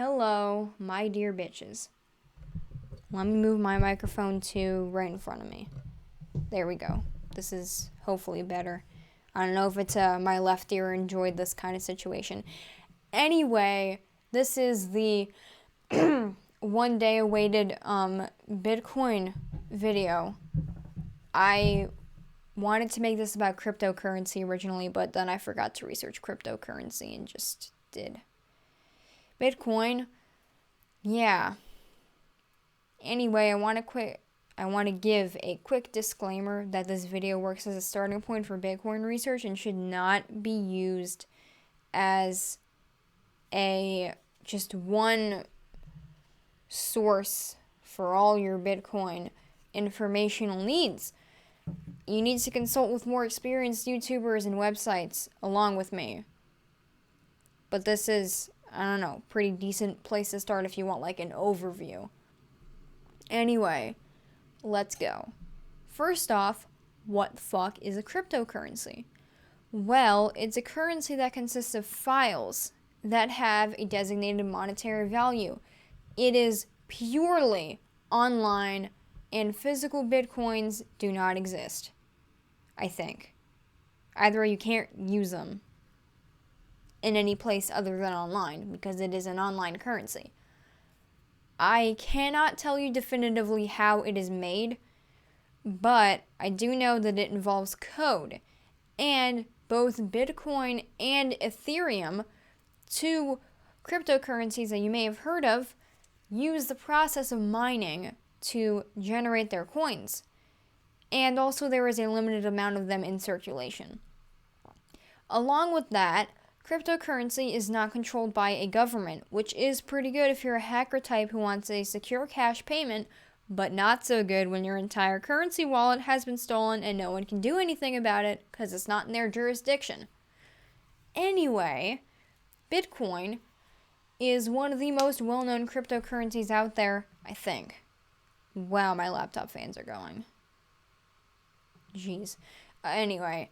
Hello, my dear bitches. Let me move my microphone to right in front of me. There we go. This is hopefully better. I don't know if it's my left ear enjoyed this kind of situation. Anyway, this is the one day awaited Bitcoin video. I wanted to make this about cryptocurrency originally, but then I forgot to research cryptocurrency and just did. Bitcoin, yeah. Anyway, I want to give a quick disclaimer that this video works as a starting point for Bitcoin research and should not be used as just one source for all your Bitcoin informational needs. You need to consult with more experienced YouTubers and websites along with me. But this is, I don't know, pretty decent place to start if you want like an overview. Anyway, let's go. First off, what the fuck is a cryptocurrency? Well, it's a currency that consists of files that have a designated monetary value. It is purely online, and physical bitcoins do not exist, I think. Either you can't use them in any place other than online because it is an online currency. I cannot tell you definitively how it is made, but I do know that it involves code. And both Bitcoin and Ethereum, two cryptocurrencies that you may have heard of, use the process of mining to generate their coins. And also there is a limited amount of them in circulation. Along with that, cryptocurrency is not controlled by a government, which is pretty good if you're a hacker type who wants a secure cash payment, but not so good when your entire currency wallet has been stolen and no one can do anything about it because it's not in their jurisdiction. Anyway, Bitcoin is one of the most well-known cryptocurrencies out there, I think. Wow, my laptop fans are going. Jeez. Anyway,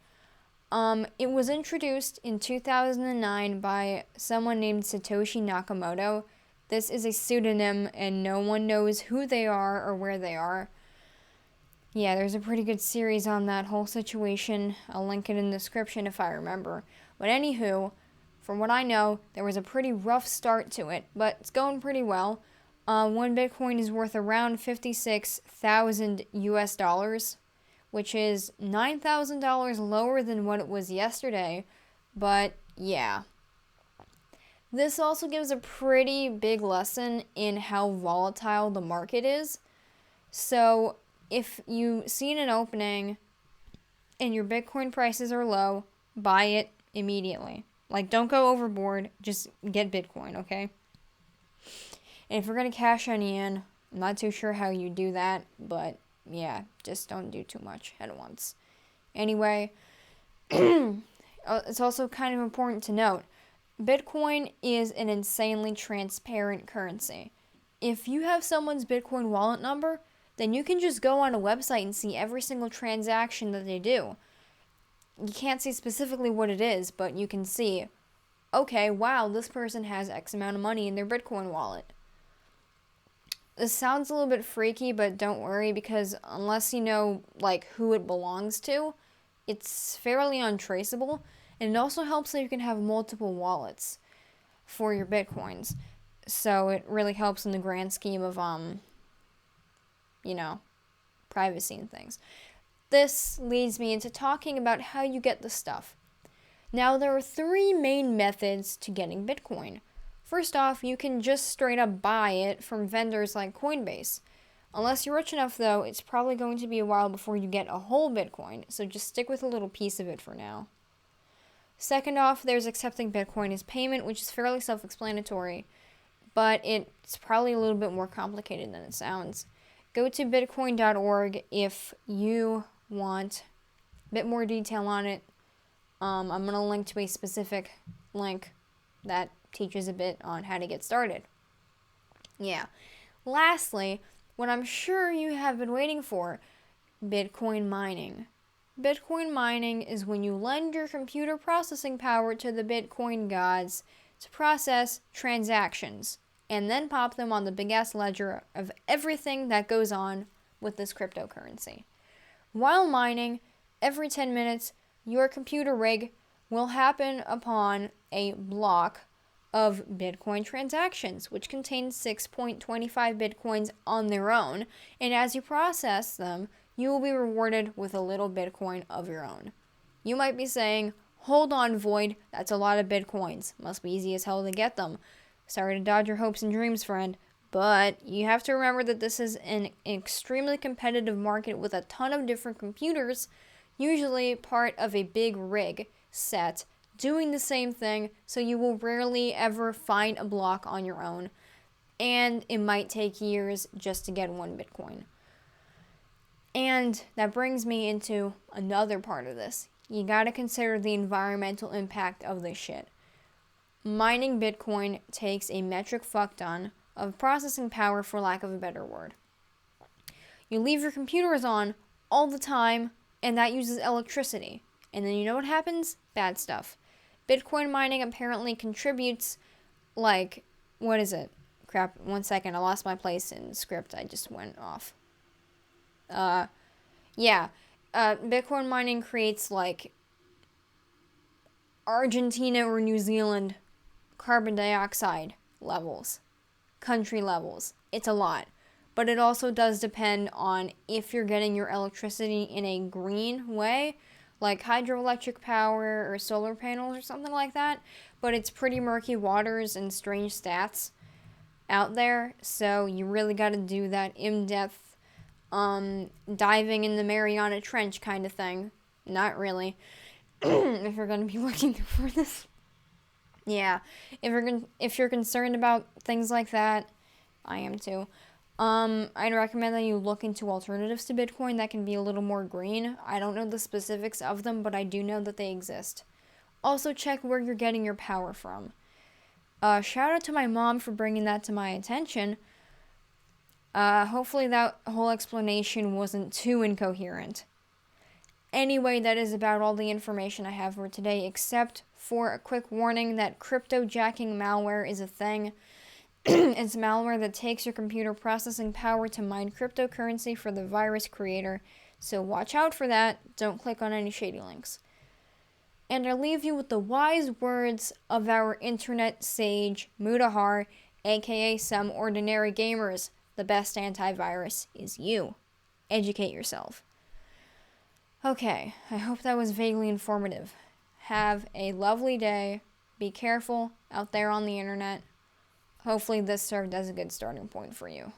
it was introduced in 2009 by someone named Satoshi Nakamoto. This is a pseudonym and no one knows who they are or where they are. Yeah, there's a pretty good series on that whole situation. I'll link it in the description if I remember. But anywho, from what I know, there was a pretty rough start to it, but it's going pretty well. One Bitcoin is worth around 56,000 US dollars, which is $9,000 lower than what it was yesterday, but yeah. This also gives a pretty big lesson in how volatile the market is. So if you see an opening and your Bitcoin prices are low, buy it immediately. Like, don't go overboard, just get Bitcoin, okay? And if you're going to cash any in, I'm not too sure how you do that, but yeah, just don't do too much at once. Anyway, it's also kind of important to note, Bitcoin is an insanely transparent currency. If you have someone's Bitcoin wallet number, then you can just go on a website and see every single transaction that they do. You can't see specifically what it is, but you can see, okay, wow, this person has X amount of money in their Bitcoin wallet. This sounds a little bit freaky, but don't worry, because unless you know, like, who it belongs to, it's fairly untraceable, and it also helps that you can have multiple wallets for your Bitcoins. So it really helps in the grand scheme of, privacy and things. This leads me into talking about how you get the stuff. Now, there are three main methods to getting Bitcoin. First off, you can just straight up buy it from vendors like Coinbase. Unless you're rich enough, though, it's probably going to be a while before you get a whole Bitcoin, so just stick with a little piece of it for now. Second off, there's accepting Bitcoin as payment, which is fairly self-explanatory, but it's probably a little bit more complicated than it sounds. Go to bitcoin.org if you want a bit more detail on it. I'm going to link to a specific link that teaches a bit on how to get started. Yeah. Lastly, what I'm sure you have been waiting for, Bitcoin mining. Bitcoin mining is when you lend your computer processing power to the Bitcoin gods to process transactions. and then pop them on the big ass ledger of everything that goes on with this cryptocurrency. While mining, every 10 minutes, your computer rig will happen upon a block of Bitcoin transactions, which contain 6.25 Bitcoins on their own, and as you process them, you will be rewarded with a little Bitcoin of your own. You might be saying, hold on, Void, that's a lot of Bitcoins. Must be easy as hell to get them. Sorry to dodge your hopes and dreams, friend, but you have to remember that this is an extremely competitive market with a ton of different computers, usually part of a big rig set, doing the same thing, so you will rarely ever find a block on your own, and it might take years just to get one Bitcoin. And that brings me into another part of this. You gotta consider the environmental impact of this shit. Mining Bitcoin takes a metric fuck ton of processing power, for lack of a better word. You leave your computers on all the time, and that uses electricity. And then you know what happens? Bad stuff. Bitcoin mining apparently contributes, like, what is it? Crap, 1 second, I lost my place in script, I just went off. Bitcoin mining creates, like, Argentina or New Zealand carbon dioxide levels, country levels. It's a lot. But it also does depend on if you're getting your electricity in a green way, like hydroelectric power or solar panels or something like that. But it's pretty murky waters and strange stats out there, so you really got to do that in-depth diving in the Mariana Trench kind of thing. Not really. If you're going to be looking for this. Yeah, if you're concerned about things like that, I am too. I'd recommend that you look into alternatives to Bitcoin that can be a little more green. I don't know the specifics of them, but I do know that they exist. Also, check where you're getting your power from. Shout out to my mom for bringing that to my attention. Hopefully that whole explanation wasn't too incoherent. Anyway, that is about all the information I have for today, except for a quick warning that cryptojacking malware is a thing. It's malware that takes your computer processing power to mine cryptocurrency for the virus creator, so watch out for that. Don't click on any shady links. And I leave you with the wise words of our internet sage, Mudahar, aka Some Ordinary Gamers. The best antivirus is you. Educate yourself. Okay, I hope that was vaguely informative. Have a lovely day. Be careful out there on the internet. Hopefully this served as a good starting point for you.